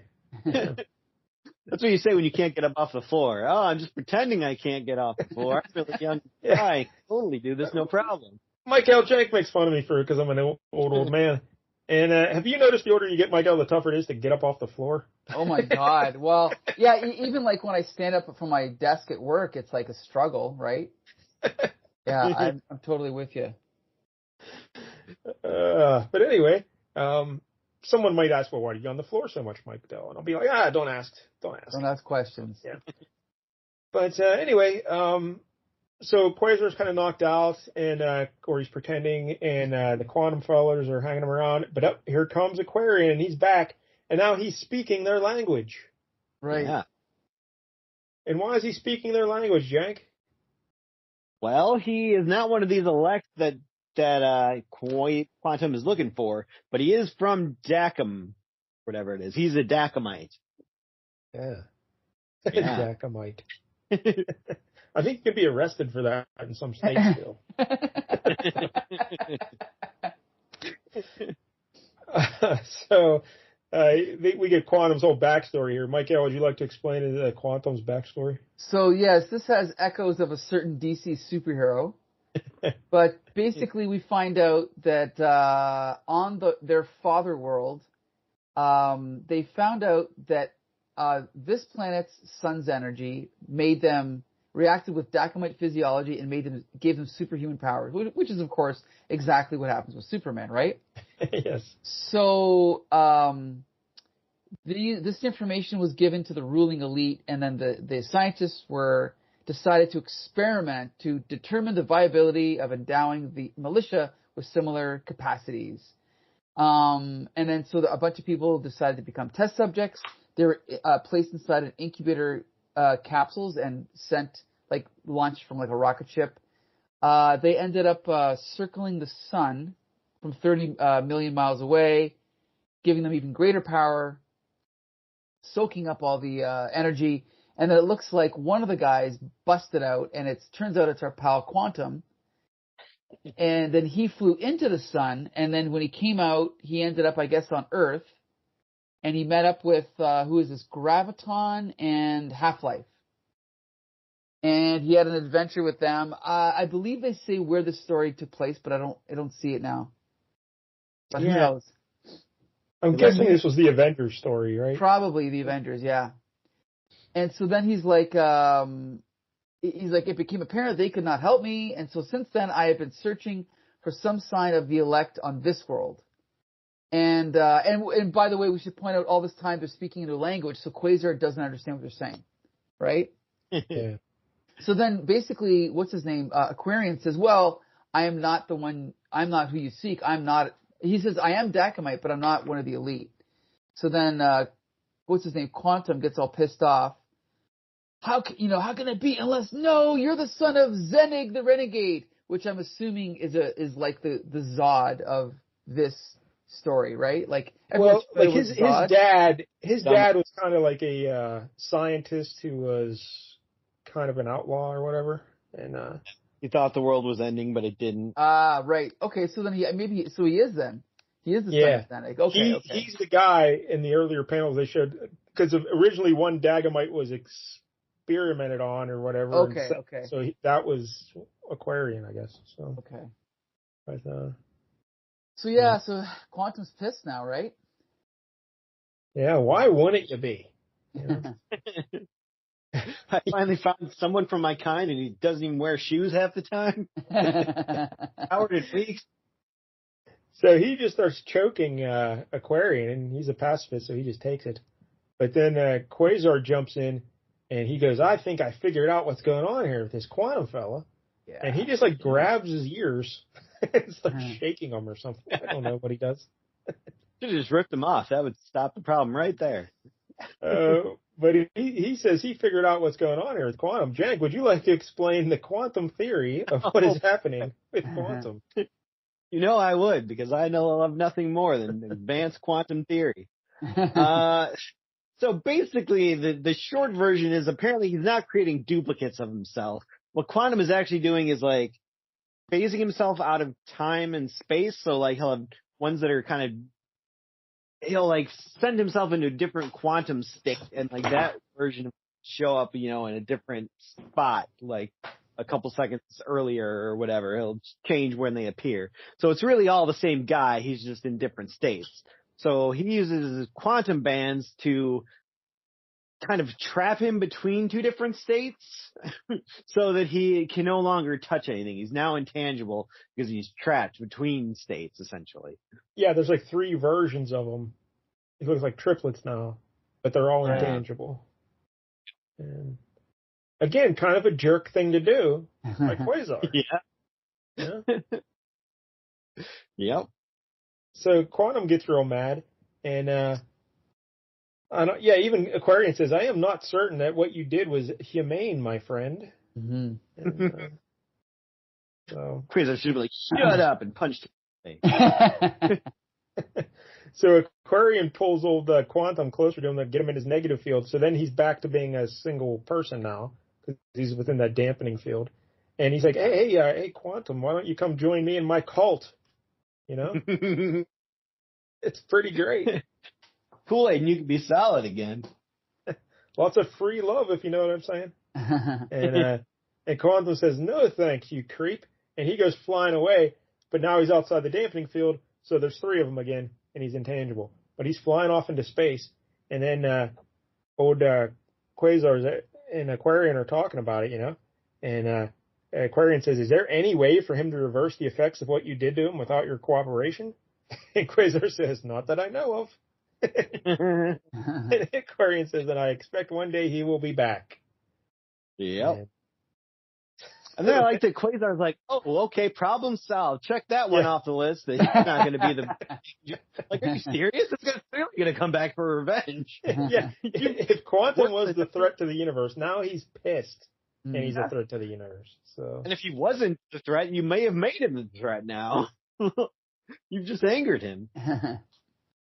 That's what you say when you can't get up off the floor. Oh, I'm just pretending I can't get off the floor. I'm really young guy. I can totally do this, no problem. Mike L. Jank makes fun of me because I'm an old man. And have you noticed the older you get, Mike L., the tougher it is to get up off the floor? Oh my God. Well, yeah, even like when I stand up from my desk at work, it's like a struggle, right? Yeah, I'm totally with you. But anyway, someone might ask, well, why are you on the floor so much, Mike L.? And I'll be like, don't ask. Don't ask questions. Yeah. But anyway, so Quasar's kind of knocked out, and or he's pretending, and the quantum fellas are hanging him around. But here comes Aquarian, and he's back, and now he's speaking their language. Right. Yeah. And why is he speaking their language, Jank? Well, he is not one of these elects that Quantum is looking for, but he is from Dacum, whatever it is. He's a Dacumite. Yeah. Dacumite. I think you could be arrested for that in some states still. So we get Quantum's whole backstory here. Mike L., would you like to explain Quantum's backstory? So, yes, this has echoes of a certain DC superhero. But basically we find out that on their father world, they found out that this planet's sun's energy reacted with Dacumite physiology and gave them superhuman powers, which is, of course, exactly what happens with Superman, right? Yes. So this information was given to the ruling elite, and then the scientists decided to experiment to determine the viability of endowing the militia with similar capacities. And then so a bunch of people decided to become test subjects. They were placed inside an incubator capsules and launched from like a rocket ship. They ended up circling the sun from 30 million miles away, giving them even greater power, soaking up all the energy. And then it looks like one of the guys busted out, and turns out it's our pal Quantum. And then he flew into the sun, and then when he came out, he ended up, I guess, on Earth. And he met up with, who is this, Graviton and Half-Life. And he had an adventure with them. I believe they say where the story took place, but I don't see it now. But who knows? I'm guessing this was the Avengers story, right? Probably the Avengers, yeah. And so then he's like, it became apparent they could not help me. And so since then, I have been searching for some sign of the elect on this world. And by the way, we should point out all this time they're speaking a new language, so Quasar doesn't understand what they're saying, right? Yeah. So then basically, what's his name? Aquarian says, well, I am not the one, I'm not who you seek. He says, I am Dacumite, but I'm not one of the elite. So then, what's his name? Quantum gets all pissed off. How can it be unless, no, you're the son of Zenig the Renegade, which I'm assuming is like the Zod of this story, right? Like, his dad was kind of like a scientist who was kind of an outlaw or whatever, and he thought the world was ending, but it didn't. Right. Okay, so then he is the son of Zenig. Okay. He's the guy in the earlier panels they showed, because originally one Dacumite was experimented on or whatever. Okay. So that was Aquarian, I guess. So okay. But, so Quantum's pissed now, right? Yeah. Why wouldn't you be? You know? I finally found someone from my kind, and he doesn't even wear shoes half the time. Howard and Weeks. So he just starts choking Aquarian, and he's a pacifist, so he just takes it. But then Quasar jumps in, and he goes, I think I figured out what's going on here with this Quantum fella. Yeah. And he just grabs his ears and starts shaking them or something. I don't know what he does. Should have just ripped them off. That would stop the problem right there. But he says he figured out what's going on here with quantum. Jank, would you like to explain the quantum theory of what is happening with quantum? You know I would, because I know of nothing more than advanced quantum theory. So basically, the short version is apparently he's not creating duplicates of himself. What quantum is actually doing is like phasing himself out of time and space. So like he'll have ones that are he'll like send himself into a different quantum state, and like that version show up, in a different spot, like a couple seconds earlier or whatever. He'll change when they appear. So it's really all the same guy. He's just in different states. So he uses his quantum bands to kind of trap him between two different states so that he can no longer touch anything. He's now intangible because he's trapped between states, essentially. Yeah, there's like 3 versions of them. It looks like triplets now, but they're all intangible. And again, kind of a jerk thing to do, like Quasar. Yeah. Yep. So Quantum gets real mad, and even Aquarian says, "I am not certain that what you did was humane, my friend." Mm-hmm. And, so Quasar should be like, "Shut up," and punched him. So Aquarian pulls old Quantum closer to him to get him in his negative field. So then he's back to being a single person now because he's within that dampening field. And he's like, hey, Quantum, why don't you come join me in my cult? It's pretty great. Kool-Aid and you can be solid again. Lots of free love, if you know what I'm saying. And Quantum says, no, thanks, you creep. And he goes flying away, but now he's outside the dampening field, so there's 3 of them again, and he's intangible. But he's flying off into space, and then old Quasar and Aquarian are talking about it, and Aquarian says, is there any way for him to reverse the effects of what you did to him without your cooperation? And Quasar says, not that I know of. And Aquarian says that I expect one day he will be back. Yep. And then I like that Quasar's like, oh, okay, problem solved. Check that one off the list. That he's not going to be the... Like, are you serious? It's clearly going to come back for revenge. Yeah. If Quantum was the threat to the universe, now he's pissed. And he's a threat to the universe. So. And if he wasn't the threat, you may have made him the threat now. You've just angered him.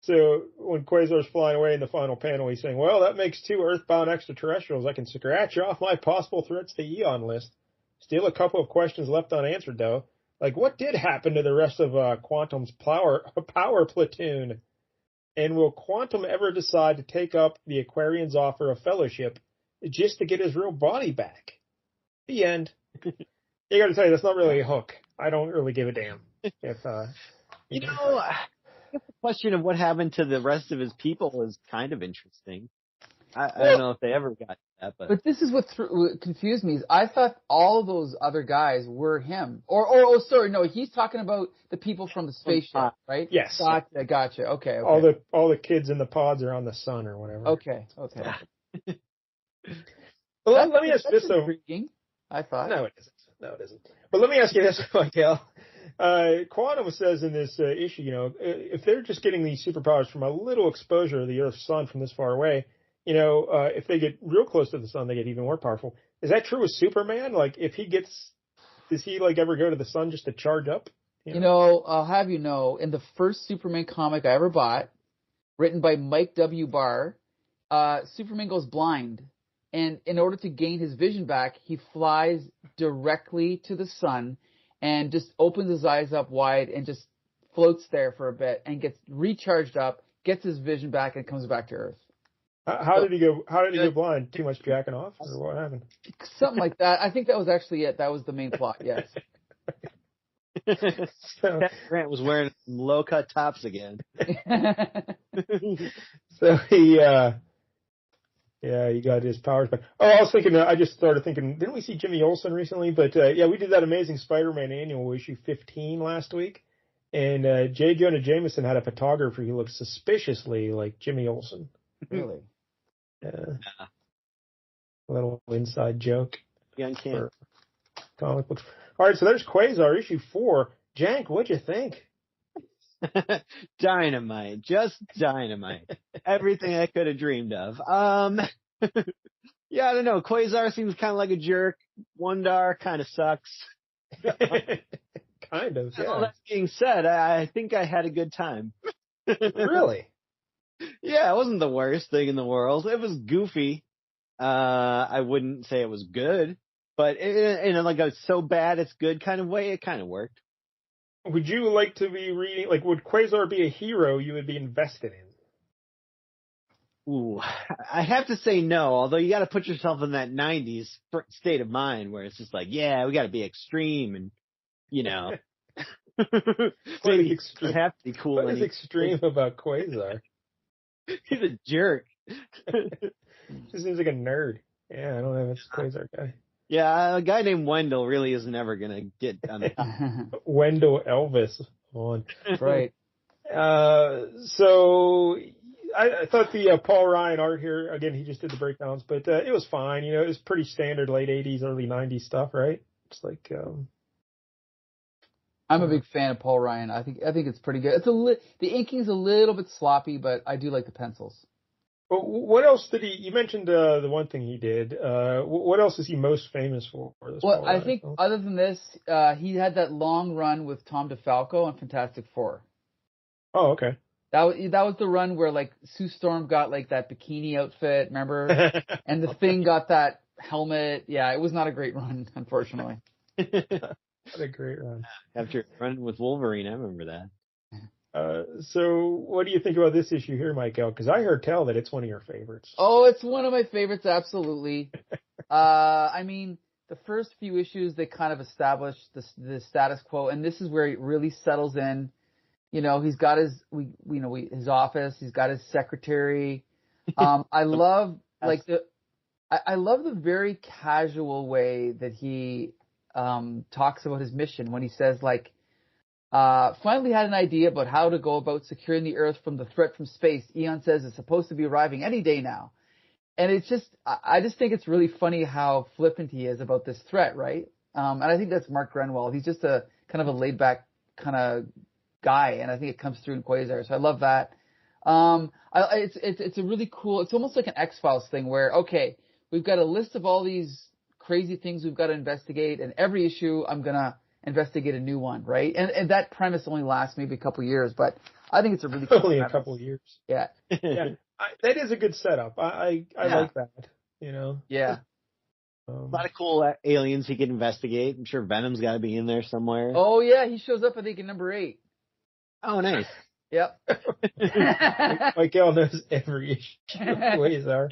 So when Quasar's flying away in the final panel, he's saying, well, that makes 2 Earthbound extraterrestrials. I can scratch off my possible threats to Eon list. Still a couple of questions left unanswered, though. Like, what did happen to the rest of Quantum's power platoon? And will Quantum ever decide to take up the Aquarian's offer of fellowship just to get his real body back? The end. You got to tell you, that's not really a hook. I don't really give a damn. If I guess the question of what happened to the rest of his people is kind of interesting. I don't know if they ever got that, but this is what confused me. Is I thought all those other guys were him. Sorry, no, he's talking about the people from the spaceship, right? Yes. Gotcha. Okay. All the kids in the pods are on the sun or whatever. Okay. Well, let me ask this though. I thought. No, it isn't. But let me ask you this, Michael. Quantum says in this issue, if they're just getting these superpowers from a little exposure of the Earth's sun from this far away, if they get real close to the sun, they get even more powerful. Is that true with Superman? Like, does he like ever go to the sun just to charge up? I'll have you know, in the first Superman comic I ever bought, written by Mike W. Barr, Superman goes blind. And in order to gain his vision back, he flies directly to the sun and just opens his eyes up wide and just floats there for a bit and gets recharged up, gets his vision back, and comes back to Earth. How did he go blind? Too much jacking off, or what happened? Something like that. I think that was actually it. That was the main plot. Yes. Grant was wearing low cut tops again. So he got his powers back. Oh, I was thinking. I just started thinking. Didn't we see Jimmy Olsen recently? But we did that Amazing Spider-Man annual issue 15 last week, and J. Jonah Jameson had a photographer who looked suspiciously like Jimmy Olsen. Really? Yeah. A little inside joke. Young kid. Comic books. All right, so there's Quasar, issue 4. Jank, what'd you think? Dynamite. Just dynamite. Everything I could have dreamed of. Yeah, I don't know. Quasar seems kind of like a jerk. Wundarr kind of sucks. Kind of, yeah. All that being said, I think I had a good time. Really? Yeah, it wasn't the worst thing in the world. It was goofy. I wouldn't say it was good, but in like a so bad it's good kind of way, it kind of worked. Would you like to be reading, like, would Quasar be a hero you would be invested in? Ooh, I have to say no, although you got to put yourself in that 90s state of mind where it's just like, yeah, we got to be extreme and, you know. Maybe extreme? have to be cool. What is extreme about Quasar? He's a jerk. Just seems like a nerd. Yeah, I don't know if it's a Quasar guy. Yeah, a guy named Wendell really is never going to get on the top. Wendell Elvis on. Right. So I thought the Paul Ryan art here, again, he just did the breakdowns, but it was fine. You know, it was pretty standard late 80s, early 90s stuff, right? It's like... I'm a big fan of Paul Ryan. I think it's pretty good. The inking's a little bit sloppy, but I do like the pencils. Well, what else did he? You mentioned the one thing he did. What else is he most famous for? Well, I think other than this, he had that long run with Tom DeFalco on Fantastic Four. Oh, okay. That was the run where like Sue Storm got like that bikini outfit, remember? And the Thing got that helmet. Yeah, it was not a great run, unfortunately. What a great run. After running with Wolverine, I remember that. So what do you think about this issue here, Michael? Because I heard tell that it's one of your favorites. Oh, it's one of my favorites, absolutely. I mean, the first few issues, they kind of established the status quo, and this is where it really settles in. You know, he's got his office, he's got his secretary. I love I love the very casual way that he talks about his mission when he says like, finally had an idea about how to go about securing the Earth from the threat from space. Eon says it's supposed to be arriving any day now. And it's just, I just think it's really funny how flippant he is about this threat, right? And I think that's Mark Grenwald. He's just a kind of a laid back kind of guy, and I think it comes through in Quasar. So I love that. It's a really cool, it's almost like an X-Files thing where, okay, we've got a list of all these crazy things we've got to investigate, and every issue I'm going to investigate a new one, right? And that premise only lasts maybe a couple years, but I think it's a really cool only premise. a couple years. Yeah. Yeah. That is a good setup. I like that, you know? Yeah. A lot of cool aliens he could investigate. I'm sure Venom's got to be in there somewhere. Oh, yeah. He shows up, I think, in number 8. Oh, nice. Yep. Michael knows every issue of Quasar.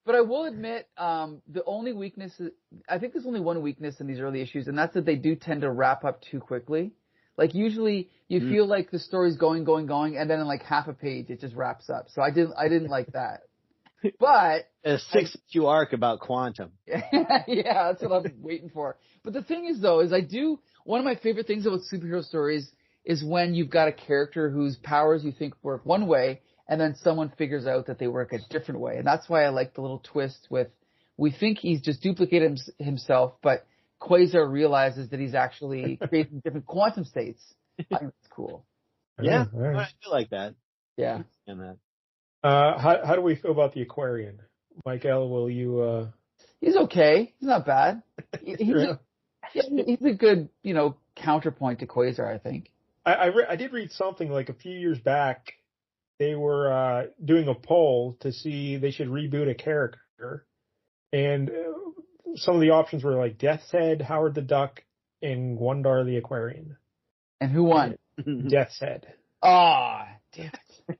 But I will admit, the only weakness is, I think there's only one weakness in these early issues, and that's that they do tend to wrap up too quickly. Like usually you feel like the story's going, and then in like half a page it just wraps up. So I didn't like that. But a 6-issue arc about quantum. Yeah, that's what I'm waiting for. But the thing is though, one of my favorite things about superhero stories is when you've got a character whose powers you think work one way, and then someone figures out that they work a different way. And that's why I like the little twist with, we think he's just duplicated himself, but Quasar realizes that he's actually creating different quantum states. I think that's cool. Yeah, right. I feel like that. Yeah. And that. How do we feel about the Aquarian? Michael, will you... He's okay. He's not bad. He's a good, counterpoint to Quasar, I think. I did read something like a few years back. They were doing a poll to see they should reboot a character. And some of the options were like Death's Head, Howard the Duck, and Wundarr the Aquarian. And who won? Death's Head. Ah, damn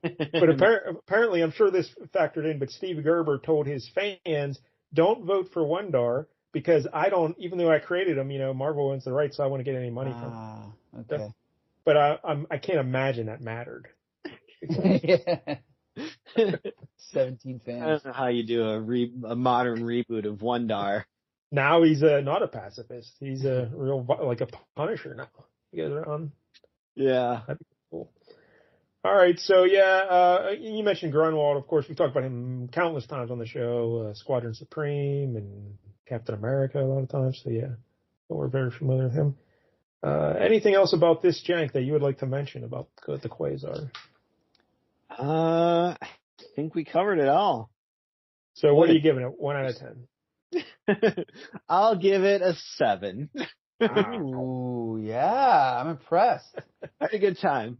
it. But apparently, I'm sure this factored in, but Steve Gerber told his fans, don't vote for Wundarr because even though I created him, Marvel owns the rights, so I want to get any money from him. Okay. But I can't imagine that mattered. Yeah. 17 fans. I don't know how you do a modern reboot of Wundarr. Now he's not a pacifist. He's a real, like a Punisher now. You guys are on? Yeah. That'd be cool. All right. So, you mentioned Grunwald. Of course, we talked about him countless times on the show, Squadron Supreme and Captain America a lot of times. So, yeah, we're very familiar with him. Anything else about this jank that you would like to mention about the Quasar? I think we covered it all. So what are you giving it? 1 out of 10. I'll give it a 7. Ooh, yeah, I'm impressed. Had a good time.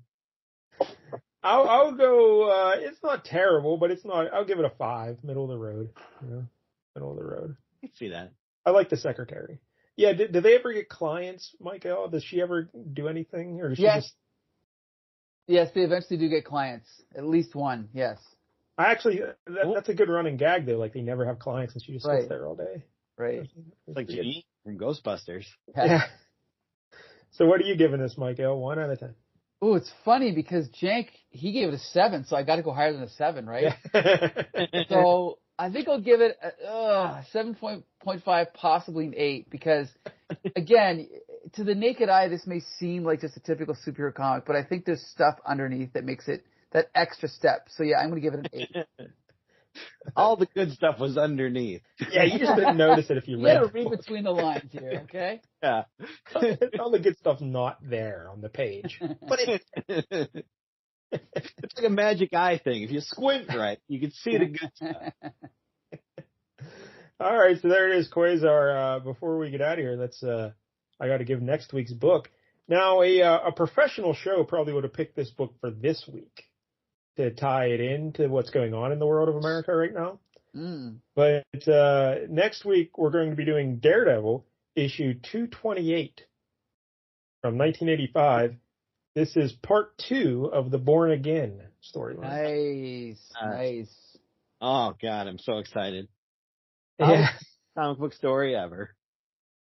I'll go. It's not terrible, but it's not. I'll give it a 5, middle of the road. Middle of the road. I can see that. I like the secretary. Yeah. Did they ever get clients, Michael? Does she ever do anything, or does she just? Yes, they eventually do get clients. At least one. Yes. I actually, that's a good running gag though. Like they never have clients, and she just sits there all day. Right. It's like G from Ghostbusters. Yeah. So what are you giving this, Michael? 1 out of 10. Oh, it's funny because Jank, he gave it a 7, so I got to go higher than a 7, right? Yeah. So I think I'll give it a 7.5, possibly an 8, because again, to the naked eye, this may seem like just a typical superhero comic, but I think there's stuff underneath that makes it that extra step. So yeah, I'm going to give it an 8. All the good stuff was underneath. Yeah, you just didn't notice it if you read. You got to read between the lines here, okay? Yeah. All the good stuff's not there on the page. But it's like a magic eye thing. If you squint right, you can see the good stuff. All right, so there it is, Quasar. Before we get out of here, I got to give next week's book. Now, a professional show probably would have picked this book for this week to tie it into what's going on in the world of America right now. But next week, we're going to be doing Daredevil, issue 228 from 1985. This is part 2 of the Born Again storyline. Nice. Oh, God, I'm so excited. Yeah. Comic book story ever.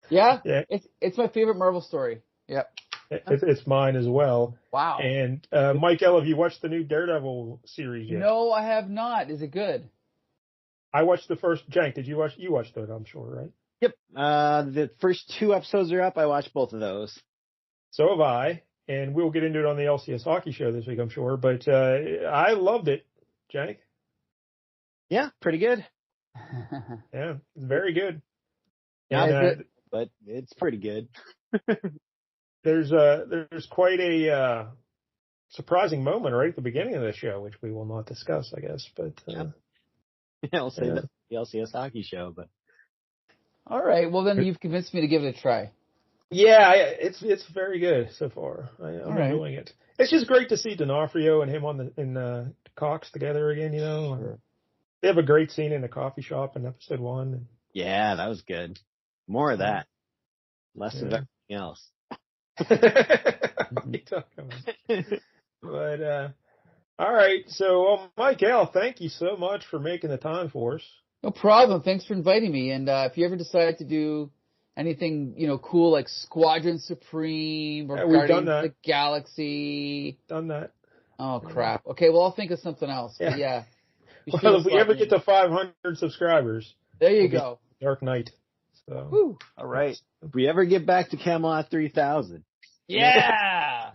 Yeah. It's my favorite Marvel story. Yep. It's mine as well. Wow. And Michael, have you watched the new Daredevil series yet? No, I have not. Is it good? I watched the first. Jank, did you watch? You watched it, I'm sure, right? Yep. The first 2 episodes are up. I watched both of those. So have I, and we'll get into it on the LCS Hockey Show this week, I'm sure. But I loved it, Jank. Yeah, pretty good. Yeah, very good. And, but it's pretty good. There's quite a surprising moment right at the beginning of the show, which we will not discuss, I guess. But I'll say that the LCS Hockey Show. But all right, well then you've convinced me to give it a try. Yeah, it's very good so far. I'm enjoying it. It's just great to see D'Onofrio and him in Cox together again. Sure. They have a great scene in the coffee shop in episode 1. Yeah, that was good. More of that. Less of everything else. But all right. So, Michael, thank you so much for making the time for us. No problem. Thanks for inviting me. And if you ever decide to do anything, cool like Squadron Supreme or Guardians of the Galaxy. Done that. Oh, crap. Okay, well, I'll think of something else. Yeah. But yeah. Well, if we ever get to 500 subscribers. There you go. Dark Knight. So. Woo. All right. If we ever get back to Camelot 3000. Yeah.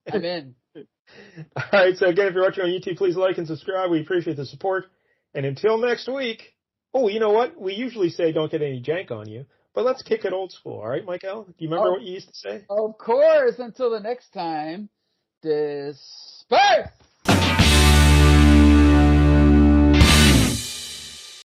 I'm in. All right. So again, if you're watching on YouTube, please like and subscribe. We appreciate the support. And until next week. Oh, you know what? We usually say don't get any jank on you. But let's kick it old school. All right, Michael? Do you remember what you used to say? Of course. Until the next time. Disperse!